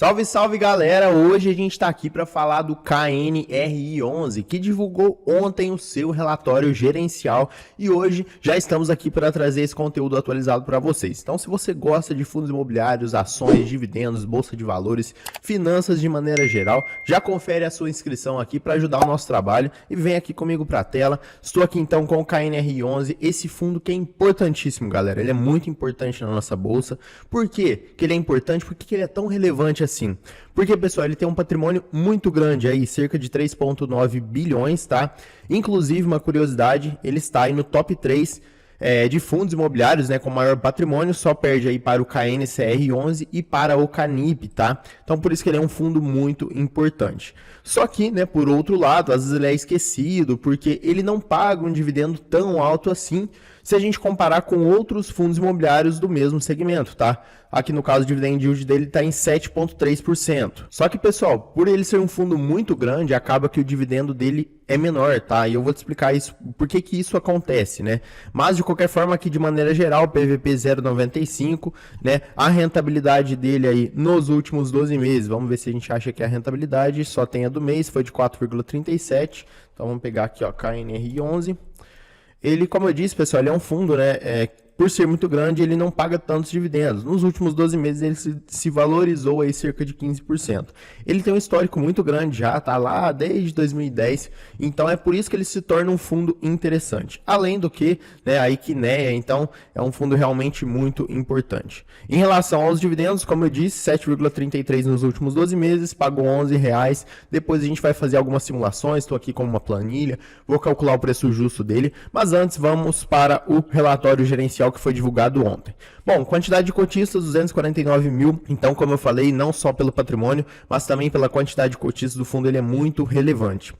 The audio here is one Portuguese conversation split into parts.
Salve, salve galera! Hoje a gente está aqui para falar do KNRI11, que divulgou ontem o seu relatório gerencial e hoje já estamos aqui para trazer esse conteúdo atualizado para vocês. Então, se você gosta de fundos imobiliários, ações, dividendos, bolsa de valores, finanças de maneira geral, já confere a sua inscrição aqui para ajudar o nosso trabalho e vem aqui comigo para a tela. Estou aqui então com o KNRI11, esse fundo que é importantíssimo, galera. Ele é muito importante na nossa bolsa. Por quê que ele é importante? Por que ele é tão relevante assim? Porque, pessoal, ele tem um patrimônio muito grande aí, cerca de 3,9 bilhões, tá? Inclusive, uma curiosidade, ele está aí no top 3 de fundos imobiliários, né, com maior patrimônio, só perde aí para o KNCR11 e para o Canip, tá? Então, por isso que ele é um fundo muito importante. Só que, né, por outro lado, às vezes ele é esquecido, porque ele não paga um dividendo tão alto assim, se a gente comparar com outros fundos imobiliários do mesmo segmento, tá? Aqui no caso, o dividend yield dele está em 7,3%. Só que, pessoal, por ele ser um fundo muito grande, acaba que o dividendo dele é menor, tá? E eu vou te explicar isso, por que que isso acontece, né? Mas, de qualquer forma, aqui de maneira geral, PVP 0,95, né? A rentabilidade dele aí nos últimos 12 meses, vamos ver se a gente acha que a rentabilidade só tem a do mês, foi de 4,37. Então, vamos pegar aqui, ó, KNRI11. Ele, como eu disse, pessoal, ele é um fundo, né? Por ser muito grande, ele não paga tantos dividendos. Nos últimos 12 meses, ele se valorizou aí cerca de 15%. Ele tem um histórico muito grande já, tá lá desde 2010. Então, é por isso que ele se torna um fundo interessante. Além do que, né, a Equineia, então, é um fundo realmente muito importante. Em relação aos dividendos, como eu disse, 7,33 nos últimos 12 meses, pagou R$11. Depois a gente vai fazer algumas simulações, estou aqui com uma planilha, vou calcular o preço justo dele. Mas antes, vamos para o relatório gerencial que foi divulgado ontem. Bom, quantidade de cotistas, 249 mil. Então, como eu falei, não só pelo patrimônio, mas também pela quantidade de cotistas do fundo, ele é muito relevante.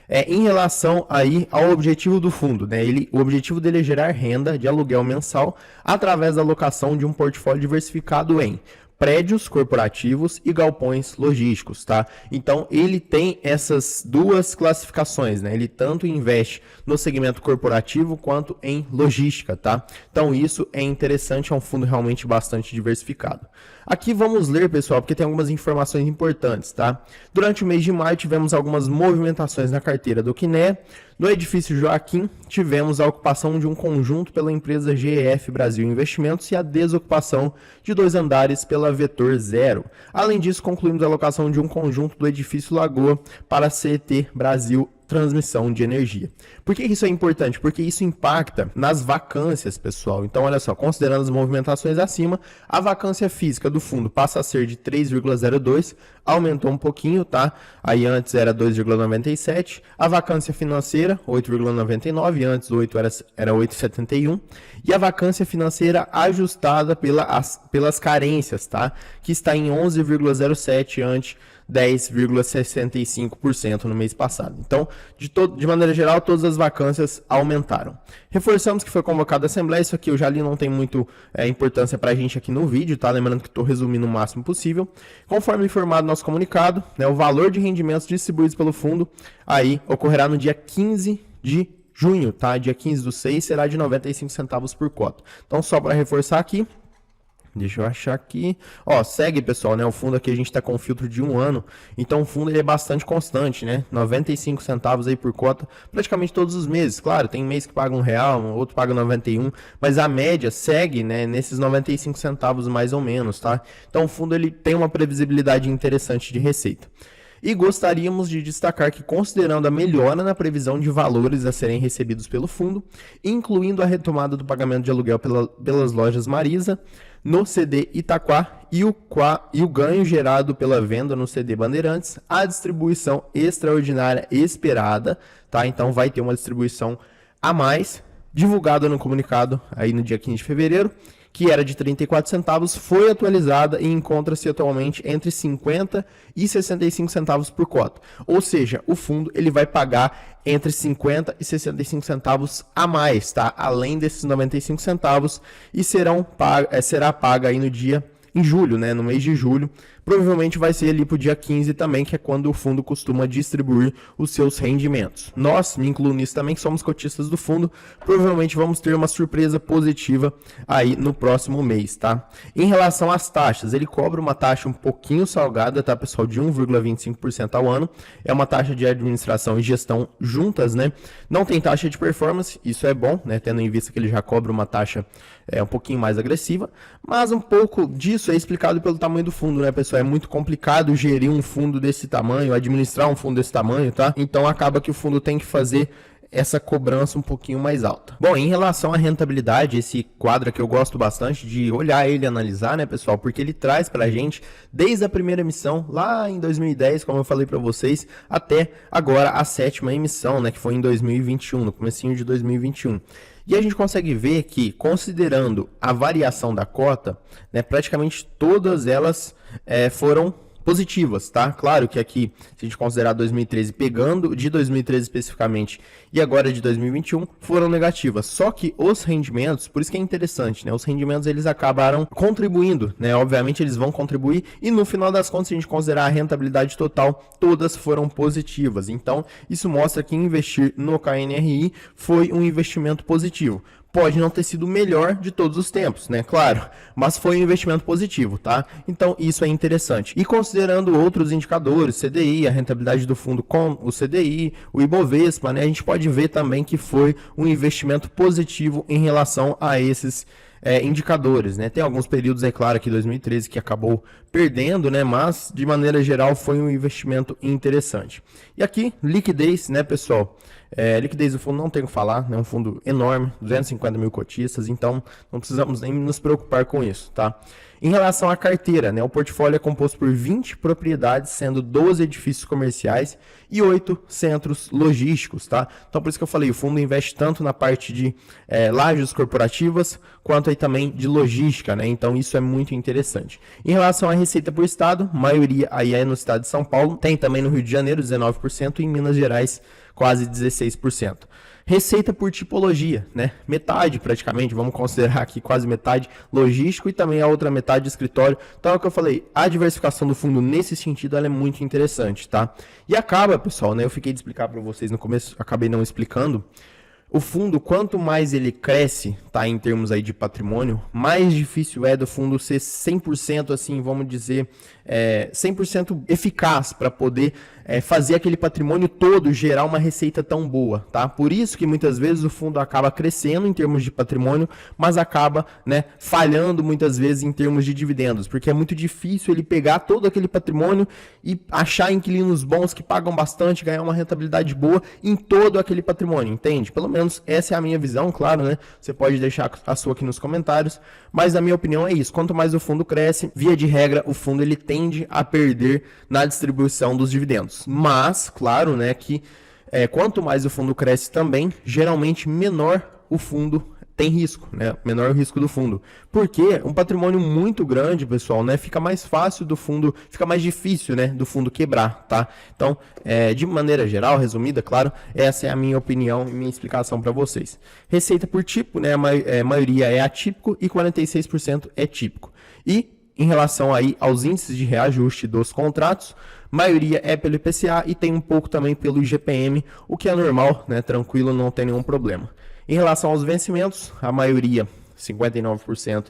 Em relação aí ao objetivo do fundo, né? O objetivo dele é gerar renda de aluguel mensal através da alocação de um portfólio diversificado em prédios corporativos e galpões logísticos, tá? Então, ele tem essas duas classificações, né? Ele tanto investe no segmento corporativo quanto em logística, tá? Então, isso é interessante, é um fundo realmente bastante diversificado. Aqui vamos ler, pessoal, porque tem algumas informações importantes, tá? Durante o mês de maio, tivemos algumas movimentações na carteira do Quiné. No edifício Joaquim, tivemos a ocupação de um conjunto pela empresa GEF Brasil Investimentos e a desocupação de 2 andares pela Vetor Zero. Além disso, concluímos a alocação de um conjunto do edifício Lagoa para a CET Brasil Transmissão de Energia. Por que isso é importante? Porque isso impacta nas vacâncias, pessoal. Então, olha só, considerando as movimentações acima, a vacância física do fundo passa a ser de 3,02, aumentou um pouquinho, tá? Aí antes era 2,97. A vacância financeira, 8,99, antes 8 era 8,71. E a vacância financeira ajustada pelas carências, tá? Que está em 11,07 ante 10,65% no mês passado. Então, de maneira geral, todas as vacâncias aumentaram. Reforçamos que foi convocada a Assembleia, isso aqui eu já li, não tem muito importância para a gente aqui no vídeo, tá? Lembrando que estou resumindo o máximo possível. Conforme informado no nosso comunicado, né, o valor de rendimentos distribuídos pelo fundo aí ocorrerá no dia 15 de junho, tá? Dia 15/6 será de 95 centavos por cota. Então, só para reforçar aqui, deixa eu achar aqui. Ó, segue, pessoal, né? O fundo aqui a gente tá com um filtro de 1 ano. Então o fundo ele é bastante constante, né? 95 centavos aí por cota, praticamente todos os meses. Claro, tem mês que paga R$1, outro paga 91, mas a média segue, né, nesses 95 centavos mais ou menos, tá? Então o fundo ele tem uma previsibilidade interessante de receita. E gostaríamos de destacar que, considerando a melhora na previsão de valores a serem recebidos pelo fundo, incluindo a retomada do pagamento de aluguel pelas lojas Marisa, no CD Itaquá e o ganho gerado pela venda no CD Bandeirantes, a distribuição extraordinária esperada, tá? Então vai ter uma distribuição a mais, divulgada no comunicado aí no dia 15 de fevereiro, que era de 34 centavos, foi atualizada e encontra-se atualmente entre 50 e 65 centavos por cota. Ou seja, o fundo ele vai pagar entre 50 e 65 centavos a mais, tá? Além desses 95 centavos, e será paga aí em julho, né? No mês de julho, provavelmente vai ser ali para o dia 15 também, que é quando o fundo costuma distribuir os seus rendimentos. Nós, me incluo nisso também, que somos cotistas do fundo, provavelmente vamos ter uma surpresa positiva aí no próximo mês, tá? Em relação às taxas, ele cobra uma taxa um pouquinho salgada, tá, pessoal, de 1,25% ao ano. É uma taxa de administração e gestão juntas, né? Não tem taxa de performance, isso é bom, né? Tendo em vista que ele já cobra uma taxa um pouquinho mais agressiva, mas um pouco disso é explicado pelo tamanho do fundo, né, pessoal? É muito complicado gerir um fundo desse tamanho, administrar um fundo desse tamanho, tá? Então acaba que o fundo tem que fazer essa cobrança um pouquinho mais alta. Bom, em relação à rentabilidade, esse quadro que eu gosto bastante de olhar ele e analisar, né, pessoal, porque ele traz pra gente, desde a primeira emissão, lá em 2010, como eu falei pra vocês, até agora a 7ª emissão, né, que foi em 2021, no comecinho de 2021. E a gente consegue ver que, considerando a variação da cota, né, praticamente todas elas foram positivas, tá? Claro que aqui, se a gente considerar 2013, pegando de 2013 especificamente e agora de 2021, foram negativas. Só que os rendimentos, por isso que é interessante, né? Os rendimentos, eles acabaram contribuindo, né? Obviamente, eles vão contribuir e no final das contas, se a gente considerar a rentabilidade total, todas foram positivas. Então, isso mostra que investir no KNRI foi um investimento positivo. Pode não ter sido o melhor de todos os tempos, né? Claro, mas foi um investimento positivo, tá? Então, isso é interessante. E considerando outros indicadores, CDI, a rentabilidade do fundo com o CDI, o Ibovespa, né? A gente pode ver também que foi um investimento positivo em relação a esses indicadores, né? Tem alguns períodos, é claro, que 2013 que acabou perdendo, né? Mas, de maneira geral, foi um investimento interessante. E aqui, liquidez, né, pessoal? Liquidez do fundo não tem o que falar, é um fundo enorme, 250 mil cotistas, então não precisamos nem nos preocupar com isso, tá? Em relação à carteira, né, o portfólio é composto por 20 propriedades, sendo 12 edifícios comerciais e 8 centros logísticos, tá? Então por isso que eu falei, o fundo investe tanto na parte de lajes corporativas, quanto aí também de logística, né? Então isso é muito interessante. Em relação à receita por estado, maioria aí é no estado de São Paulo, tem também no Rio de Janeiro 19% e em Minas Gerais quase 16%. Receita por tipologia, né? Metade praticamente, vamos considerar aqui quase metade logístico e também a outra metade escritório. Então é o que eu falei, a diversificação do fundo nesse sentido ela é muito interessante, tá? E acaba, pessoal, né? Eu fiquei de explicar para vocês no começo, acabei não explicando. O fundo, quanto mais ele cresce, tá, em termos aí de patrimônio, mais difícil é do fundo ser 100%, assim, vamos dizer, 100% eficaz para poder fazer aquele patrimônio todo gerar uma receita tão boa, tá? Por isso que muitas vezes o fundo acaba crescendo em termos de patrimônio, mas acaba, né, falhando muitas vezes em termos de dividendos, porque é muito difícil ele pegar todo aquele patrimônio e achar inquilinos bons que pagam bastante, ganhar uma rentabilidade boa em todo aquele patrimônio, entende? Pelo menos essa é a minha visão, claro, né? Você pode deixar a sua aqui nos comentários, mas a minha opinião é isso. Quanto mais o fundo cresce, via de regra, o fundo ele tende a perder na distribuição dos dividendos. Mas, claro, né, que quanto mais o fundo cresce também, geralmente menor o fundo tem risco, né? Menor o risco do fundo. Porque um patrimônio muito grande, pessoal, né? Fica mais fácil do fundo, fica mais difícil, né? Do fundo quebrar, tá? Então, de maneira geral, resumida, claro, essa é a minha opinião e minha explicação para vocês. Receita por tipo, né? A maioria é atípico e 46% é típico. E em relação aí aos índices de reajuste dos contratos, maioria é pelo IPCA e tem um pouco também pelo IGPM, o que é normal, né? Tranquilo, não tem nenhum problema. Em relação aos vencimentos, a maioria, 59%,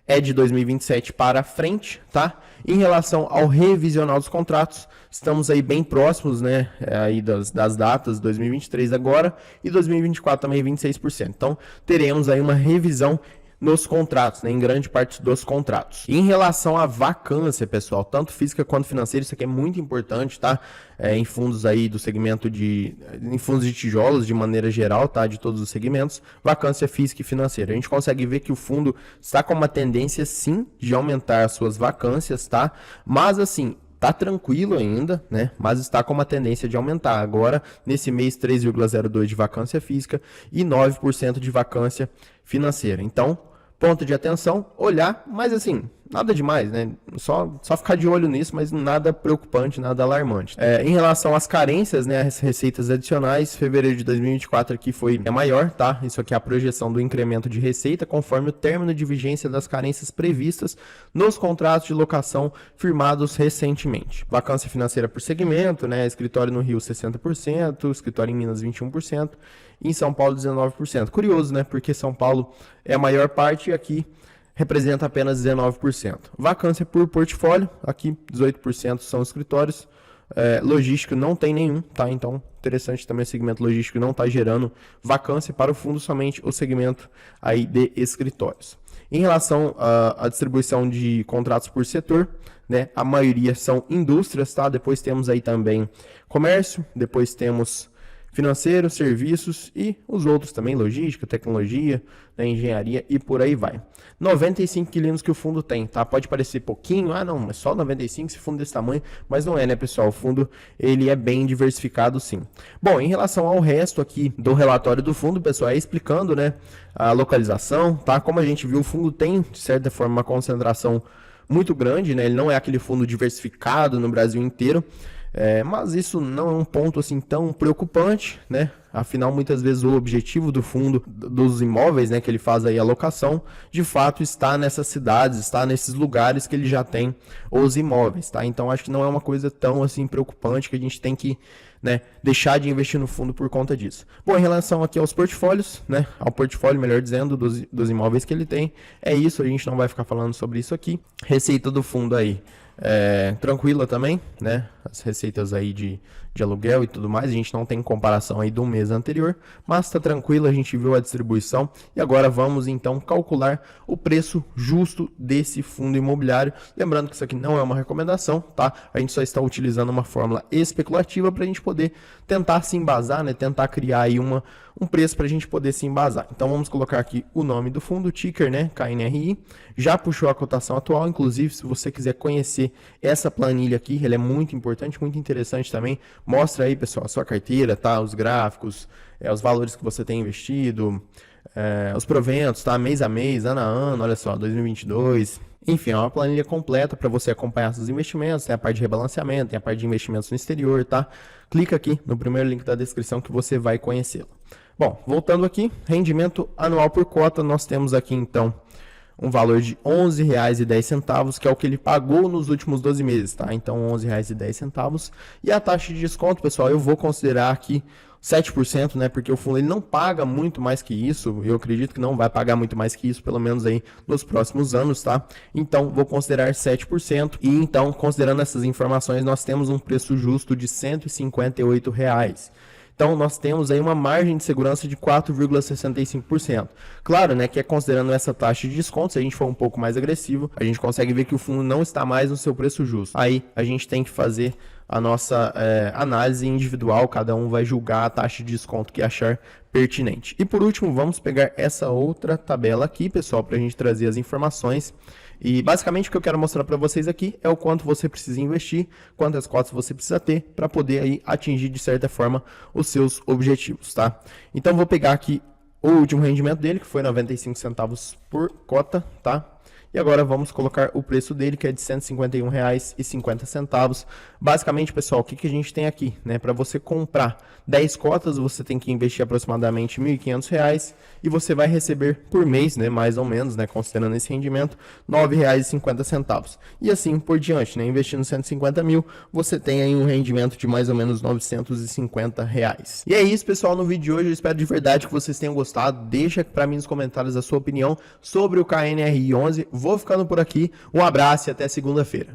é de 2027 para frente, tá? Em relação ao revisional dos contratos, estamos aí bem próximos, né? Aí das datas, 2023 agora e 2024 também 26%. Então, teremos aí uma revisão nos contratos, né, em grande parte dos contratos. Em relação à vacância, pessoal, tanto física quanto financeira, isso aqui é muito importante, tá? Em fundos aí do segmento em fundos de tijolos, de maneira geral, tá? De todos os segmentos, vacância física e financeira. A gente consegue ver que o fundo está com uma tendência, sim, de aumentar as suas vacâncias, tá? Mas, assim, tá tranquilo ainda, né? Mas está com uma tendência de aumentar. Agora, nesse mês, 3,02% de vacância física e 9% de vacância financeira. Então, ponto de atenção, olhar, mas assim, nada demais, né? Só ficar de olho nisso, mas nada preocupante, nada alarmante. Em relação às carências, né, as receitas adicionais, fevereiro de 2024 aqui foi maior, tá? Isso aqui é a projeção do incremento de receita conforme o término de vigência das carências previstas nos contratos de locação firmados recentemente. Vacância financeira por segmento, né? Escritório no Rio 60%, escritório em Minas 21%, e em São Paulo 19%. Curioso, né? Porque São Paulo é a maior parte e aqui representa apenas 19%. Vacância por portfólio, aqui 18% são escritórios. Logístico não tem nenhum, tá? Então, interessante também o segmento logístico não está gerando vacância para o fundo, somente o segmento aí de escritórios. Em relação à distribuição de contratos por setor, né? A maioria são indústrias, tá? Depois temos aí também comércio, depois temos financeiro, serviços e os outros também, logística, tecnologia, né, engenharia e por aí vai. 95 quilos que o fundo tem, tá? Pode parecer pouquinho, não, mas só 95 esse fundo desse tamanho, mas não é, né, pessoal? O fundo, ele é bem diversificado, sim. Bom, em relação ao resto aqui do relatório do fundo, pessoal, explicando, né, a localização, tá? Como a gente viu, o fundo tem, de certa forma, uma concentração muito grande, né? Ele não é aquele fundo diversificado no Brasil inteiro. Mas isso não é um ponto assim tão preocupante, né? Afinal, muitas vezes o objetivo do fundo dos imóveis, né, que ele faz aí a locação, de fato está nessas cidades, está nesses lugares que ele já tem os imóveis, tá? Então acho que não é uma coisa tão assim preocupante que a gente tem que, né, deixar de investir no fundo por conta disso. Bom, em relação aqui aos portfólios, né, ao portfólio, melhor dizendo, dos imóveis que ele tem, é isso, a gente não vai ficar falando sobre isso aqui. Receita do fundo aí, tranquila também, né? As receitas aí de aluguel e tudo mais, a gente não tem comparação aí do mês anterior, mas está tranquilo, a gente viu a distribuição e agora vamos então calcular o preço justo desse fundo imobiliário. Lembrando que isso aqui não é uma recomendação, tá? A gente só está utilizando uma fórmula especulativa para a gente poder tentar se embasar, né? Tentar criar aí um preço para a gente poder se embasar. Então vamos colocar aqui o nome do fundo, ticker, né? KNRI, já puxou a cotação atual, inclusive se você quiser conhecer essa planilha aqui, ela é muito importante, muito interessante também. Mostra aí, pessoal, a sua carteira, tá? Os gráficos, os valores que você tem investido, os proventos, tá? Mês a mês, ano a ano, olha só, 2022. Enfim, é uma planilha completa para você acompanhar seus investimentos, tem a parte de rebalanceamento, tem a parte de investimentos no exterior, tá? Clica aqui no primeiro link da descrição que você vai conhecê-lo. Bom, voltando aqui, rendimento anual por cota, nós temos aqui então um valor de R$ 11,10, que é o que ele pagou nos últimos 12 meses, tá? Então, R$ 11,10. E a taxa de desconto, pessoal, eu vou considerar aqui 7%, né? Porque o fundo ele não paga muito mais que isso. Eu acredito que não vai pagar muito mais que isso, pelo menos aí nos próximos anos, tá? Então, vou considerar 7%. E então, considerando essas informações, nós temos um preço justo de R$ 158. Então, nós temos aí uma margem de segurança de 4,65%. Claro, né, que é considerando essa taxa de desconto, se a gente for um pouco mais agressivo, a gente consegue ver que o fundo não está mais no seu preço justo. Aí, a gente tem que fazer a nossa análise individual, cada um vai julgar a taxa de desconto que achar pertinente. E por último, vamos pegar essa outra tabela aqui, pessoal, para a gente trazer as informações. E basicamente o que eu quero mostrar para vocês aqui é o quanto você precisa investir, quantas cotas você precisa ter para poder aí atingir de certa forma os seus objetivos, tá? Então vou pegar aqui o último rendimento dele, que foi 95 centavos por cota, tá? E agora vamos colocar o preço dele, que é de R$ 151,50. Basicamente, pessoal, o que a gente tem aqui, né? Para você comprar 10 cotas, você tem que investir aproximadamente R$ 1.500 e você vai receber por mês, né? Mais ou menos, né? Considerando esse rendimento, R$ 9,50. E assim por diante, né? Investindo 150 mil, você tem aí um rendimento de mais ou menos R$ 950. E é isso, pessoal, no vídeo de hoje. Eu espero de verdade que vocês tenham gostado. Deixa para mim nos comentários a sua opinião sobre o KNRI 11. Vou ficando por aqui, um abraço e até segunda-feira.